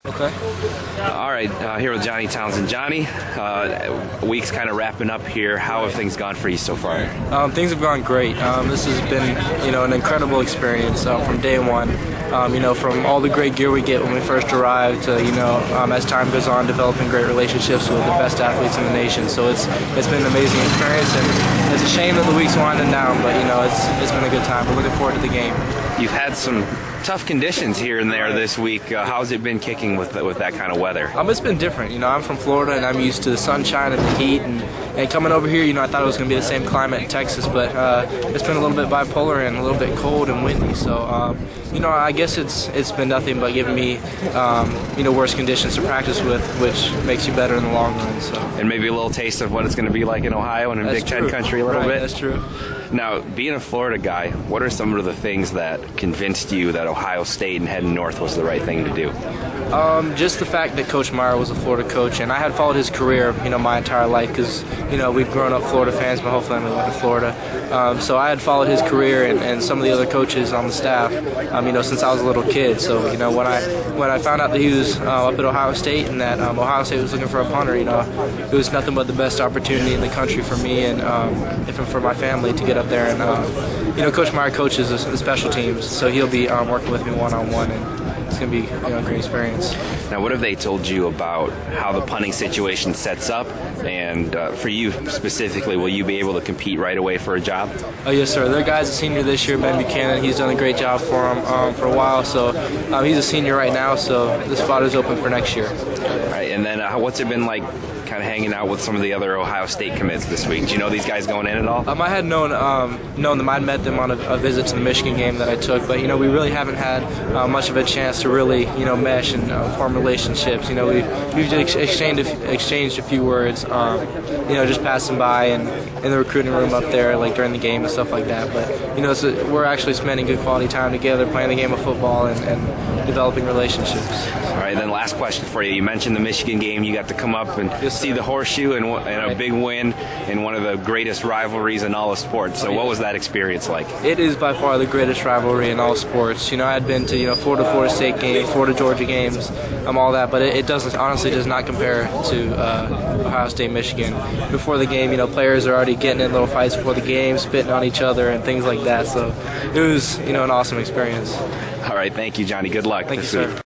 Okay. All right, here with JohnnyTownsend. Johnny, week's kind of wrapping up here. How have things gone for you so far? Things have gone great. This has been, an incredible experience from day one. From all the great gear we get when we first arrive to, as time goes on, developing great relationships with the best athletes in the nation. So it's been an amazing experience, and it's a shame that the week's winding down, but it's been a good time. We're looking forward to the game. You've had some tough conditions here and there this week. How's it been kicking with that kind of weather? It's been different. I'm from Florida, and I'm used to the sunshine and the heat, and coming over here, I thought it was going to be the same climate in Texas, but it's been a little bit bipolar and a little bit cold and windy. So, I guess it's been nothing but giving me, worse conditions to practice with, which makes you better in the long run. So. And maybe a little taste of what it's going to be like in Ohio and in Big Ten country a little bit. That's true. Now, being a Florida guy, what are some of the things that convinced you that Ohio State and heading north was the right thing to do? Just the fact that Coach Meyer was a Florida coach, and I had followed his career, my entire life, because, we've grown up Florida fans. My whole family went to Florida. So I had followed his career and some of the other coaches on the staff, since I was a little kid. So, when I found out that he was up at Ohio State and that Ohio State was looking for a punter, it was nothing but the best opportunity in the country for me and for my family to get up there. And, Coach Meyer coaches the special teams, so he'll be working with me one-on-one, and it's going to be a great experience. Now, what have they told you about how the punting situation sets up? And for you specifically, will you be able to compete right away for a job? Oh, yes, sir. Their guy's a senior this year, Ben Buchanan. He's done a great job for him for a while. So he's a senior right now, so the spot is open for next year. All right, and then what's it been like kind of hanging out with some of the other Ohio State commits this week? Do you know these guys going in at all? I had known them. I'd met them on a visit to the Michigan game that I took, but we really haven't had much of a chance to really mesh and form relationships. We've exchanged a few words, just passing by and in the recruiting room up there, like during the game and stuff like that. But so we're actually spending good quality time together, playing the game of football and developing relationships. All right, then last question for you. You mentioned the Michigan game. You got to come up and see the horseshoe and a big win in one of the greatest rivalries in all of sports. So what was that experience like? It is by far the greatest rivalry in all sports. I had been to Florida State games, Florida Georgia games, all that, but it honestly does not compare to Ohio State Michigan. Before the game, players are already getting in little fights before the game, spitting on each other and things like that. So it was an awesome experience. All right, thank you, Johnny. Good luck. Thank you, sir.